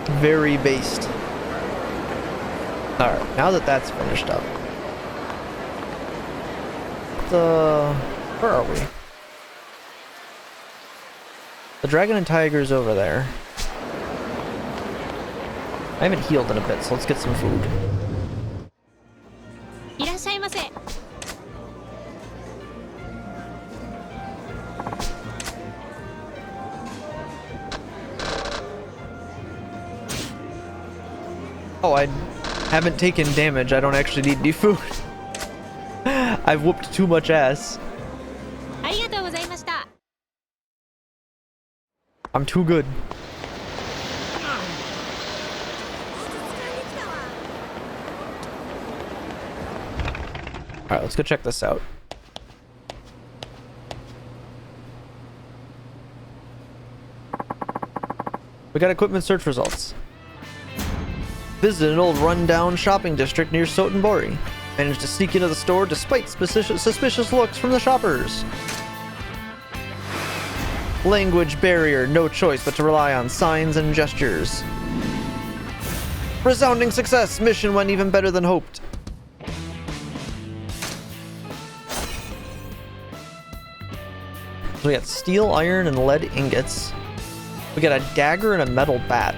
Very based. Alright, now that that's finished up. Where are we? The dragon and tiger's over there. I haven't healed in a bit, so let's get some food. Oh, I haven't taken damage. I don't actually need any food. I've whooped too much ass. I'm too good. Alright, let's go check this out. We got equipment search results. Visited an old rundown shopping district near Sotenbori. Managed to sneak into the store despite suspicious looks from the shoppers. Language barrier, no choice but to rely on signs and gestures. Resounding success, mission went even better than hoped. So we got steel, iron, and lead ingots. We got a dagger and a metal bat.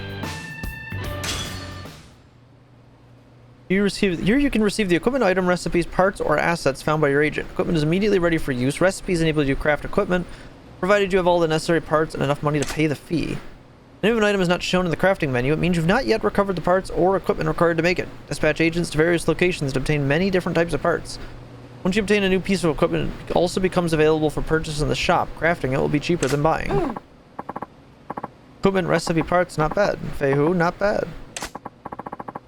Here you can receive the equipment, item, recipes, parts, or assets found by your agent. Equipment is immediately ready for use. Recipes enable you to craft equipment, provided you have all the necessary parts and enough money to pay the fee. If an item is not shown in the crafting menu, it means you've not yet recovered the parts or equipment required to make it. Dispatch agents to various locations to obtain many different types of parts. Once you obtain a new piece of equipment, it also becomes available for purchase in the shop. Crafting it will be cheaper than buying. Equipment, recipe, parts, not bad. Feihu, not bad.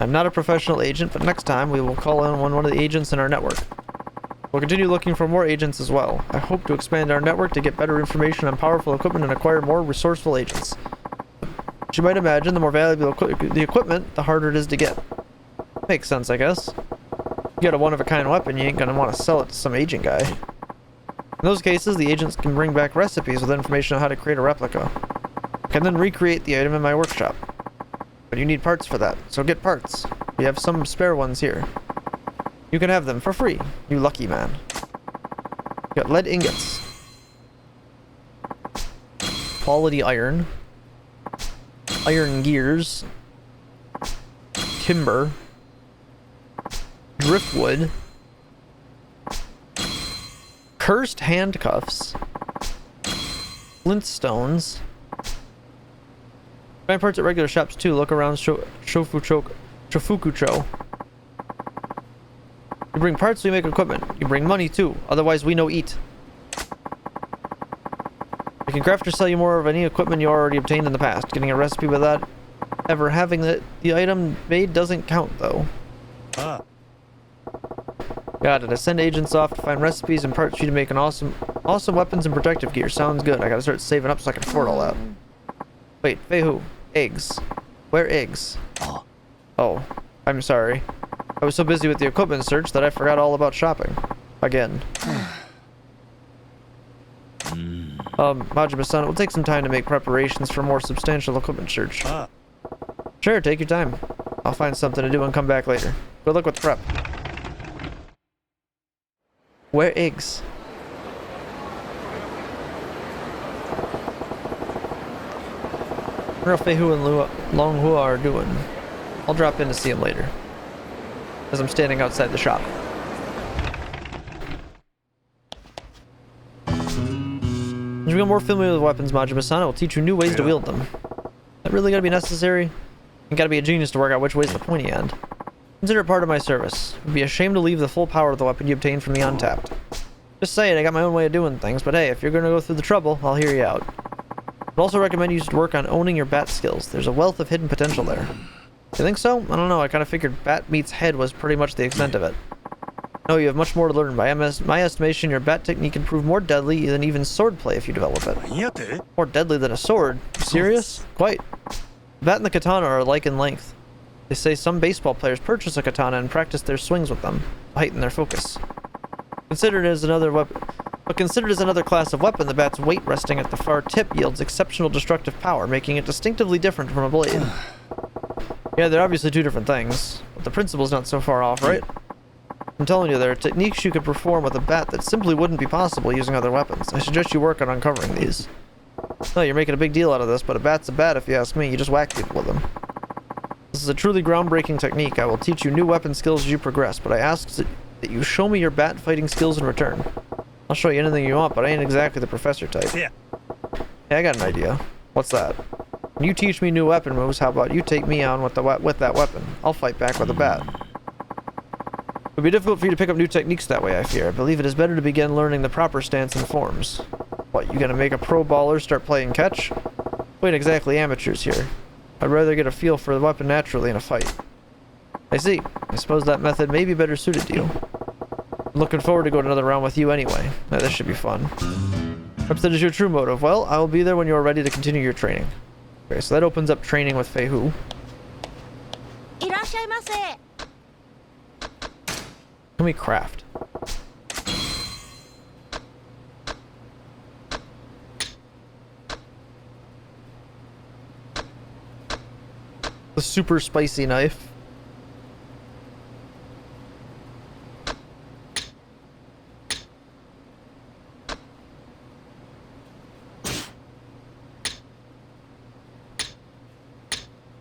I'm not a professional agent, but next time we will call in one of the agents in our network. We'll continue looking for more agents as well. I hope to expand our network to get better information on powerful equipment and acquire more resourceful agents. As you might imagine, the more valuable the equipment, the harder it is to get. Makes sense, I guess. You got a one-of-a-kind weapon, you ain't gonna want to sell it to some agent guy. In those cases, the agents can bring back recipes with information on how to create a replica. I can then recreate the item in my workshop. But you need parts for that, so get parts. We have some spare ones here. You can have them for free, you lucky man. You got lead ingots. Quality iron. Iron gears. Timber. Driftwood. Cursed handcuffs. Flintstones. Find parts at regular shops too. Look around Shofukucho. You bring parts, we make equipment. You bring money too. Otherwise, we no eat. We can craft or sell you more of any equipment you already obtained in the past. Getting a recipe without ever having the item made doesn't count though. Got it. I send agents off to find recipes and parts for you to make an awesome weapons and protective gear. Sounds good. I gotta start saving up so I can afford all that. Wait, Feihu. Eggs. Where eggs? Oh, I'm sorry. I was so busy with the equipment search that I forgot all about shopping. Again. Majima-san, it will take some time to make preparations for more substantial equipment search. Sure, take your time. I'll find something to do and come back later. Good luck with the prep. Where eggs? I wonder how Feihu and Longhua are doing. I'll drop in to see them later. As I'm standing outside the shop. As you become more familiar with weapons, Majima-san, it will teach you new ways to wield them. That really gotta be necessary? You gotta be a genius to work out which way's the pointy end. Consider it part of my service. It would be a shame to leave the full power of the weapon you obtained from the untapped. Just saying, I got my own way of doing things, but hey, if you're gonna go through the trouble, I'll hear you out. I'd also recommend you should work on owning your bat skills. There's a wealth of hidden potential there. You think so? I don't know, I kind of figured bat meets head was pretty much the extent of it. No, you have much more to learn. By my estimation, your bat technique can prove more deadly than even sword play if you develop it. More deadly than a sword? You serious? Quite. The bat and the katana are alike in length. They say some baseball players purchase a katana and practice their swings with them, to heighten their focus. Considered as another weapon, but considered as another class of weapon, the bat's weight resting at the far tip yields exceptional destructive power, making it distinctively different from a blade. Yeah, they're obviously two different things, but the principle's not so far off, right? I'm telling you, there are techniques you could perform with a bat that simply wouldn't be possible using other weapons. I suggest you work on uncovering these. No, you're making a big deal out of this, but a bat's a bat if you ask me. You just whack people with them. This is a truly groundbreaking technique. I will teach you new weapon skills as you progress, but I ask that you show me your bat fighting skills in return. I'll show you anything you want, but I ain't exactly the professor type. Yeah. Hey, I got an idea. What's that? When you teach me new weapon moves, how about you take me on with that weapon? I'll fight back with a bat. It would be difficult for you to pick up new techniques that way, I fear. I believe it is better to begin learning the proper stance and forms. What, you gonna make a pro baller start playing catch? We ain't exactly amateurs here. I'd rather get a feel for the weapon naturally in a fight. I see. I suppose that method may be better suited to you. I'm looking forward to going another round with you anyway. This should be fun. Perhaps that is your true motive. Well, I will be there when you are ready to continue your training. Okay, so that opens up training with Fei Hu. Can we craft? The super spicy knife.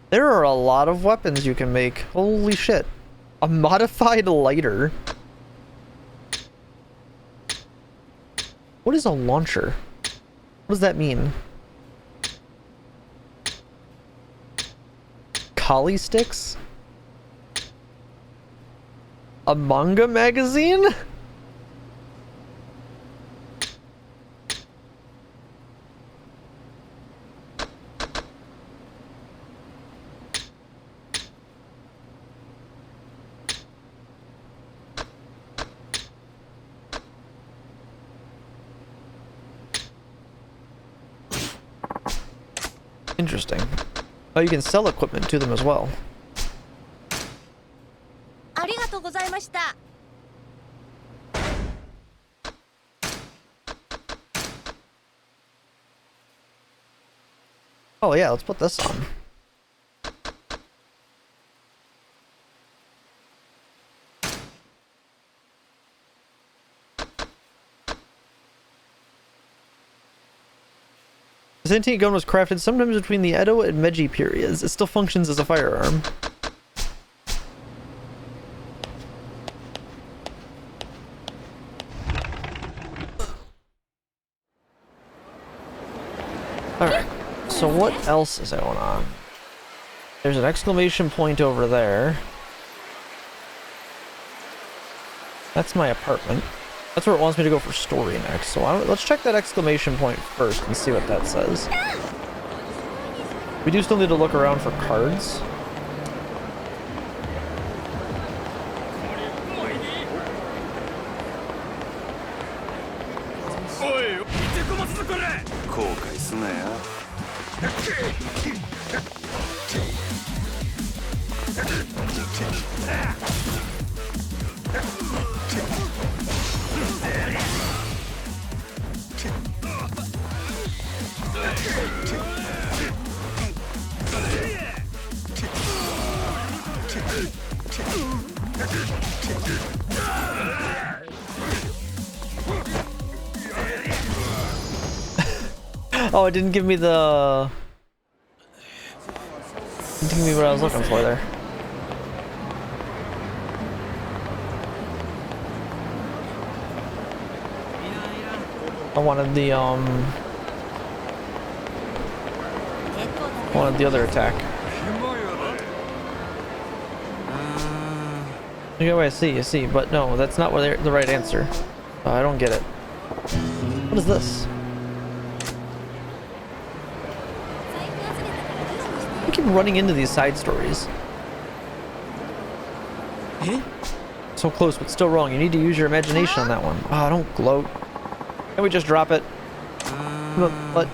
There are a lot of weapons you can make. Holy shit. A modified lighter. What is a launcher? What does that mean? Kali sticks? A manga magazine? Interesting. Oh, you can sell equipment to them as well. Oh yeah, let's put this on. This antique gun was crafted sometimes between the Edo and Meiji periods. It still functions as a firearm. Alright, so what else is going on? There's an exclamation point over there. That's my apartment. That's where it wants me to go for story next. So let's check that exclamation point first and see what that says. We do still need to look around for cards. Oh, it didn't give me the... It didn't give me what I was looking for there. I wanted the, wanted the other attack. Yeah, I see, but no, that's not what the right answer. I don't get it. What is this? I keep running into these side stories. So close, but still wrong. You need to use your imagination on that one. Ah, oh, don't gloat. Can we just drop it? What?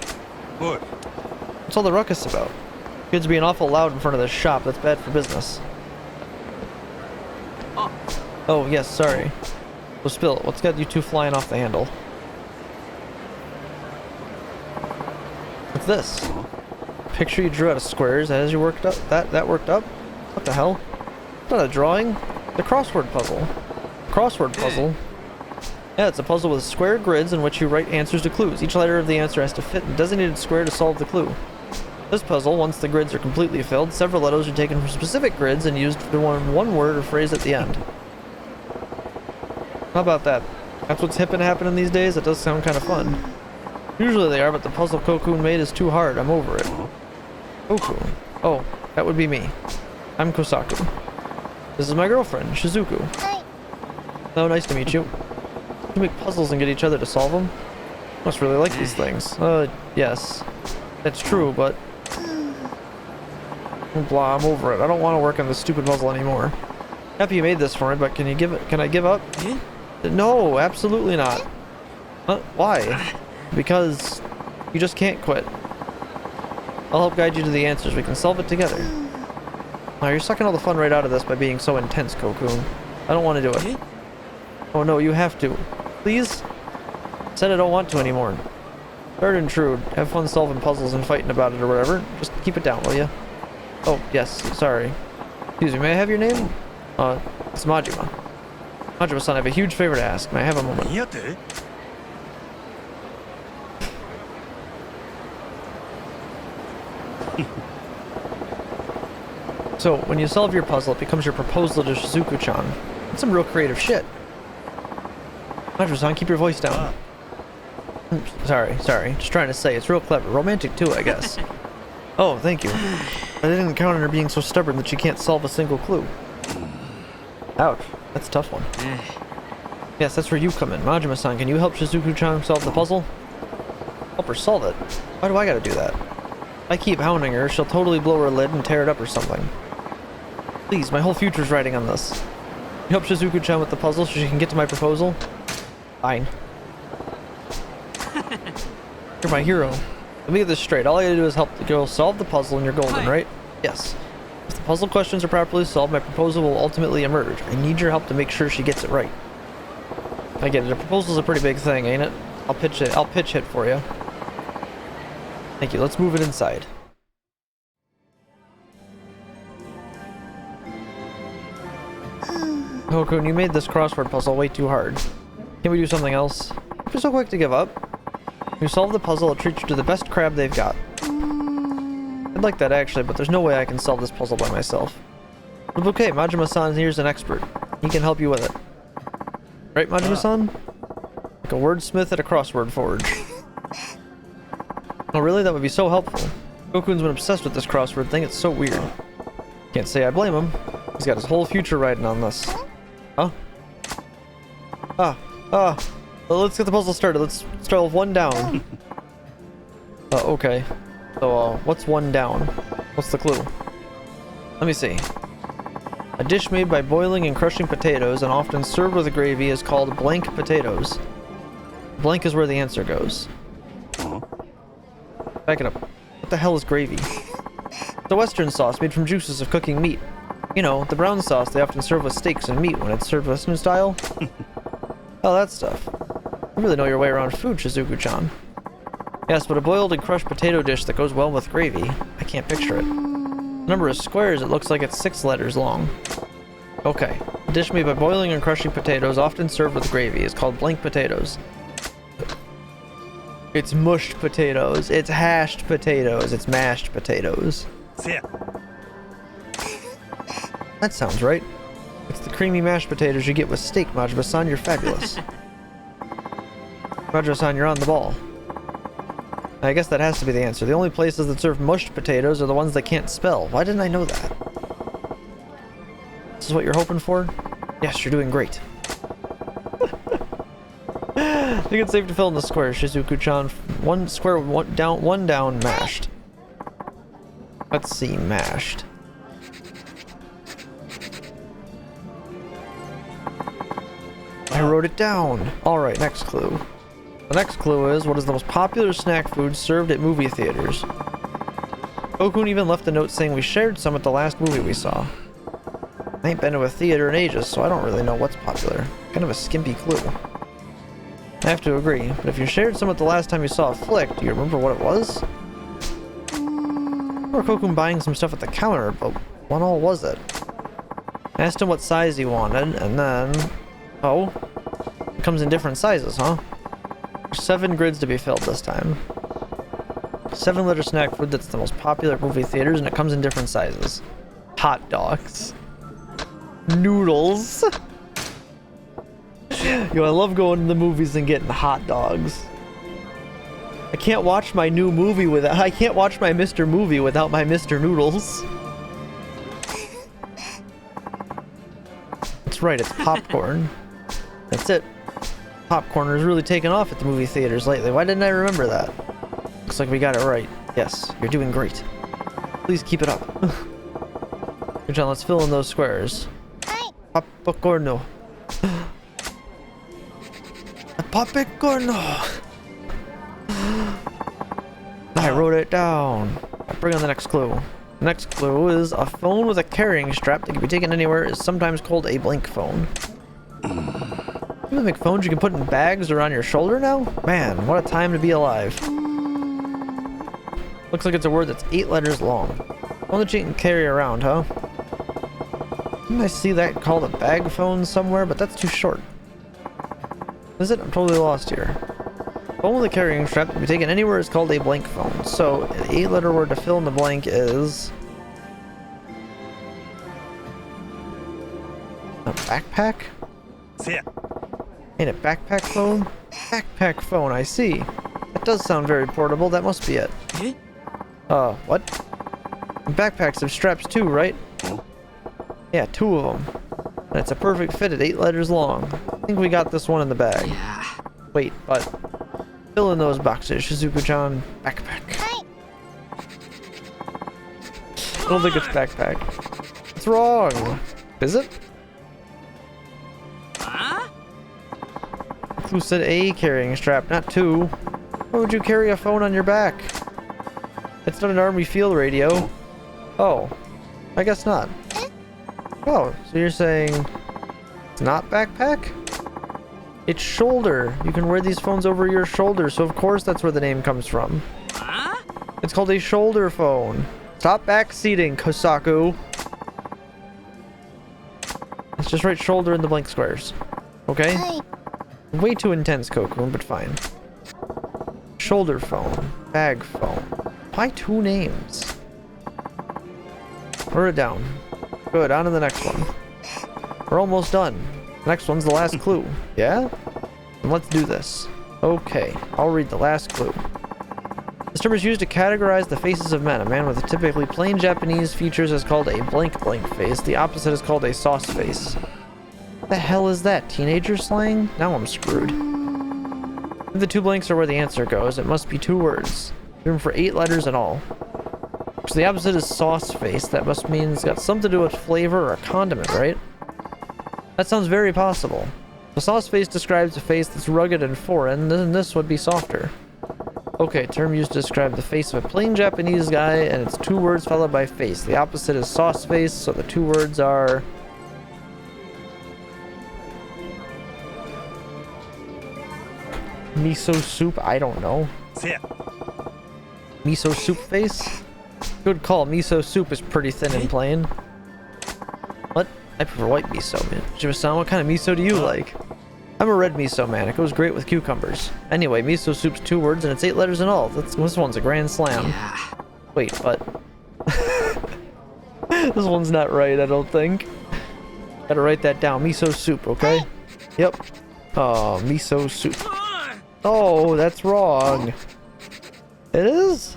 What's all the ruckus about? Kids being awful loud in front of this shop. That's bad for business. Oh, yes, sorry. So spill it. What's got you two flying off the handle? What's this? Picture you drew out of squares as you worked up. That worked up? What the hell? It's not a drawing. The crossword puzzle. Crossword puzzle. Yeah, it's a puzzle with square grids in which you write answers to clues. Each letter of the answer has to fit in a designated square to solve the clue. This puzzle, once the grids are completely filled, several letters are taken from specific grids and used for one word or phrase at the end. How about that? That's what's hip and happening these days? It does sound kind of fun. Usually they are, but the puzzle Kokun made is too hard. I'm over it. Kokun. Oh, that would be me. I'm Kosaku. This is my girlfriend, Shizuku. Hi. Oh, nice to meet you. You make puzzles and get each other to solve them? Must really like these things. Yes. That's true, but... Blah, I'm over it. I don't want to work on this stupid puzzle anymore. Happy you made this for me, but can I give up? No, absolutely not. Why? Because you just can't quit. I'll help guide you to the answers. We can solve it together. Now you're sucking all the fun right out of this by being so intense, Kokun. I don't want to do it. Oh no, you have to. Please? Said I don't want to anymore. Sorry to intrude. Have fun solving puzzles and fighting about it or whatever. Just keep it down, will you? Oh, yes, sorry. Excuse me, may I have your name? It's Majima. Majima-san, I have a huge favor to ask. May I have a moment? So, when you solve your puzzle, it becomes your proposal to Shizuku-chan. That's some real creative shit. Majima-san, keep your voice down. Sorry. Just trying to say, it's real clever. Romantic too, I guess. Oh, thank you. I didn't count on her being so stubborn that she can't solve a single clue. Ouch. That's a tough one. Yes, that's where you come in. Majima-san, can you help Shizuku-chan solve the puzzle? Help her solve it? Why do I gotta do that? If I keep hounding her, she'll totally blow her lid and tear it up or something. Please, my whole future's riding on this. Can you help Shizuku-chan with the puzzle so she can get to my proposal? Fine. You're my hero. Let me get this straight. All I gotta do is help the girl solve the puzzle and you're golden, right? Yes. If the puzzle questions are properly solved, my proposal will ultimately emerge. I need your help to make sure she gets it right. I get it. A proposal's a pretty big thing, ain't it? I'll pitch it for you. Thank you. Let's move it inside. Kokun, you made this crossword puzzle way too hard. Can we do something else? You're so quick to give up. You solve the puzzle, I'll treat you to the best crab they've got. I'd like that actually, but there's no way I can solve this puzzle by myself. But okay, Majima-san here's an expert. He can help you with it. Right, Majima-san? Like a wordsmith at a crossword forge. Oh really? That would be so helpful. Gokun's been obsessed with this crossword thing, it's so weird. Can't say I blame him. He's got his whole future riding on this. Huh? Well, let's get the puzzle started. Let's start with one down. Okay. So, what's one down? What's the clue? Let me see. A dish made by boiling and crushing potatoes and often served with a gravy is called blank potatoes. Blank is where the answer goes. Back it up. What the hell is gravy? It's a Western sauce made from juices of cooking meat. You know, the brown sauce they often serve with steaks and meat when it's served Western style. Oh, that stuff. You really know your way around food, Shizuku-chan. Yes, but a boiled and crushed potato dish that goes well with gravy. I can't picture it. The number of squares, it looks like it's 6 letters long. Okay. A dish made by boiling and crushing potatoes, often served with gravy, is called blank potatoes. It's mushed potatoes. It's hashed potatoes. It's mashed potatoes. That sounds right. It's the creamy mashed potatoes you get with steak, Majima-san. You're fabulous. Majima-san, you're on the ball. I guess that has to be the answer. The only places that serve mushed potatoes are the ones that can't spell. Why didn't I know that? This is what you're hoping for? Yes, you're doing great. I think it's safe to fill in the square, Shizuku-chan. One square, one down, mashed. Let's see, mashed. I wrote it down. Alright, next clue. The next clue is, what is the most popular snack food served at movie theaters? Kokun even left a note saying we shared some at the last movie we saw. I ain't been to a theater in ages, so I don't really know what's popular. Kind of a skimpy clue. I have to agree, but if you shared some at the last time you saw a flick, do you remember what it was? remember Kokun buying some stuff at the counter, but what all was it? I asked him what size he wanted, and then... Oh. It comes in different sizes, huh? 7 grids to be filled this time. 7-liter snack food that's the most popular at movie theaters, and it comes in different sizes. Hot dogs. Noodles. Yo, I love going to the movies and getting hot dogs. I can't watch my new movie without... I can't watch my Mr. Movie without my Mr. Noodles. That's right, it's popcorn. That's it. Popcorn is really taking off at the movie theaters lately. Why didn't I remember that? Looks like we got it right. Yes, you're doing great. Please keep it up. Good, John, let's fill in those squares. Popcorn. Popcorn. I wrote it down. Bring on the next clue. The next clue is a phone with a carrying strap that can be taken anywhere is sometimes called a blank phone. You make phones you can put in bags or on your shoulder now? Man, what a time to be alive. Looks like it's a word that's 8 letters long. One that you can carry around, huh? Didn't I see that called a bag phone somewhere? But that's too short. Is it? I'm totally lost here. Phone with a carrying strap that can be taken anywhere is called a blank phone. So, an 8-letter word to fill in the blank is... a backpack? Yeah. Ain't it backpack phone? Backpack phone, I see. That does sound very portable, that must be it. What? Backpacks have straps too, right? Yeah, 2 of them. And it's a perfect fit at 8 letters long. I think we got this one in the bag. Wait, but... fill in those boxes, Shizuku-chan. Backpack. I don't think it's backpack. It's wrong. Is it? Who said a carrying strap, not 2? Why would you carry a phone on your back? It's not an army field radio. Oh, I guess not. Oh, so you're saying it's not backpack? It's shoulder. You can wear these phones over your shoulder, so of course that's where the name comes from. It's called a shoulder phone. Stop backseating, Kosaku. Let's just write shoulder in the blank squares. Okay? Way too intense, Kokun, but fine. Shoulder phone. Bag phone. Why 2 names? Write it down. Good, on to the next one. We're almost done. The next one's the last clue. Yeah? Then let's do this. Okay, I'll read the last clue. This term is used to categorize the faces of men. A man with typically plain Japanese features is called a blank face. The opposite is called a sauce face. What the hell is that? Teenager slang? Now I'm screwed. If the 2 blanks are where the answer goes, it must be 2 words. Room for 8 letters in all. So the opposite is sauce face. That must mean it's got something to do with flavor or a condiment, right? That sounds very possible. The sauce face describes a face that's rugged and foreign, then this would be softer. Okay, term used to describe the face of a plain Japanese guy, and it's 2 words followed by face. The opposite is sauce face, so the 2 words are... miso soup? I don't know. Miso soup face? Good call. Miso soup is pretty thin and plain. What? I prefer white miso, man. Jima-san, what kind of miso do you like? I'm a red miso, man. It goes great with cucumbers. Anyway, miso soup's 2 words and it's 8 letters in all. This one's a grand slam. Wait, but... this one's not right, I don't think. Gotta write that down. Miso soup, okay? Yep. Oh, miso soup. Oh, that's wrong. It is?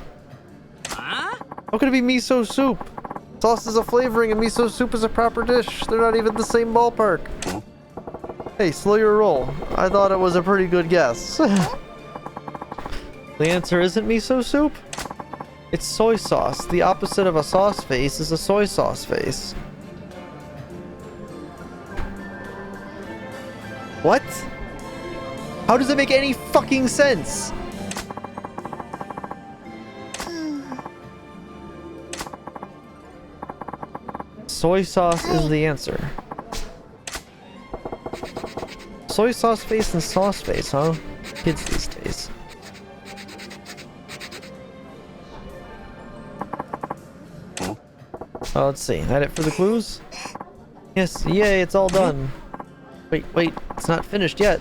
How could it be miso soup? Sauce is a flavoring and miso soup is a proper dish. They're not even the same ballpark. Hey, slow your roll. I thought it was a pretty good guess. The answer isn't miso soup? It's soy sauce. The opposite of a sauce face is a soy sauce face. What? How does it make any fucking sense? Soy sauce is the answer. Soy sauce face and sauce face, huh? Kids these days. Let's see. That it for the clues? Yes, yay, it's all done. Wait, it's not finished yet.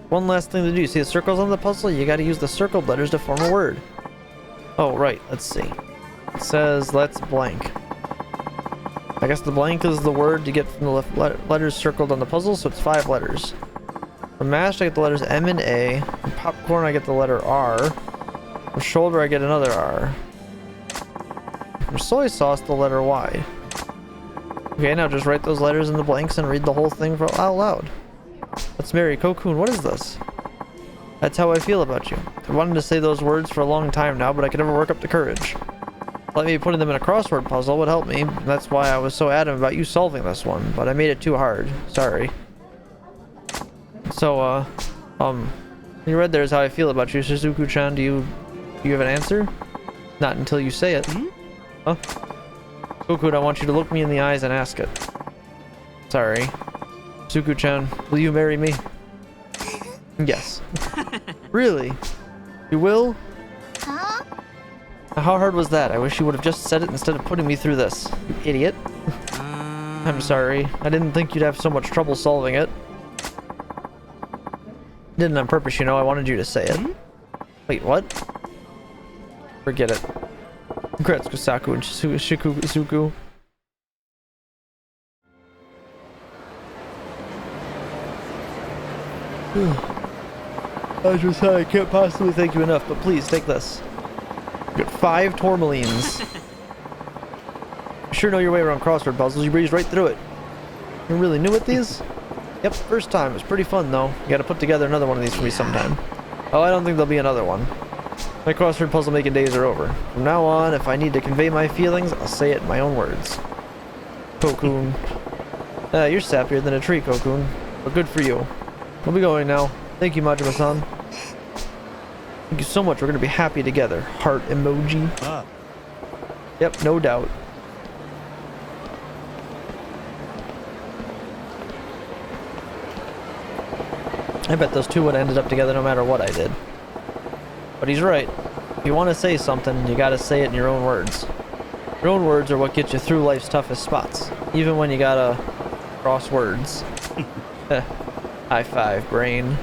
One last thing to do. See the circles on the puzzle? You gotta use the circled letters to form a word. Oh, right, let's see. It says, let's blank. I guess the blank is the word you get from the letters circled on the puzzle, so it's 5 letters. From mashed, I get the letters M and A. From popcorn, I get the letter R. From shoulder, I get another R. From soy sauce, the letter Y. Okay, now just write those letters in the blanks and read the whole thing out loud. Let's marry Cocoon. What is this? That's how I feel about you. I wanted to say those words for a long time now, but I could never work up the courage. Thought maybe putting them in a crossword puzzle would help me. That's why I was so adamant about you solving this one, but I made it too hard. Sorry. So, you read there is how I feel about you, Shizuku-chan. Do you have an answer? Not until you say it. Huh? Cocoon, I want you to look me in the eyes and ask it. Sorry. Shizuku-chan, will you marry me? Yes. Really? You will? Huh? How hard was that? I wish you would have just said it instead of putting me through this. You idiot. I'm sorry. I didn't think you'd have so much trouble solving it. Didn't on purpose, you know. I wanted you to say it. Wait, what? Forget it. Congrats, Kusaku and Shikuzuku. I just said I can't possibly thank you enough, but please take this. You got 5 tourmalines. You sure know your way around crossword puzzles. You breezed right through it. You're really new at these? Yep, first time. It was pretty fun though. You gotta put together another one of these for me sometime. Oh, I don't think there'll be another one. My crossword puzzle making days are over. From now on, if I need to convey my feelings, I'll say it in my own words. Cocoon. You're sappier than a tree, Cocoon. But good for you. We'll be going now. Thank you, Majima-san. Thank you so much. We're gonna be happy together. Heart emoji. Yep, no doubt. I bet those two would have ended up together no matter what I did. But he's right. If you want to say something, you gotta say it in your own words. Your own words are what get you through life's toughest spots. Even when you gotta cross words. High five, brain.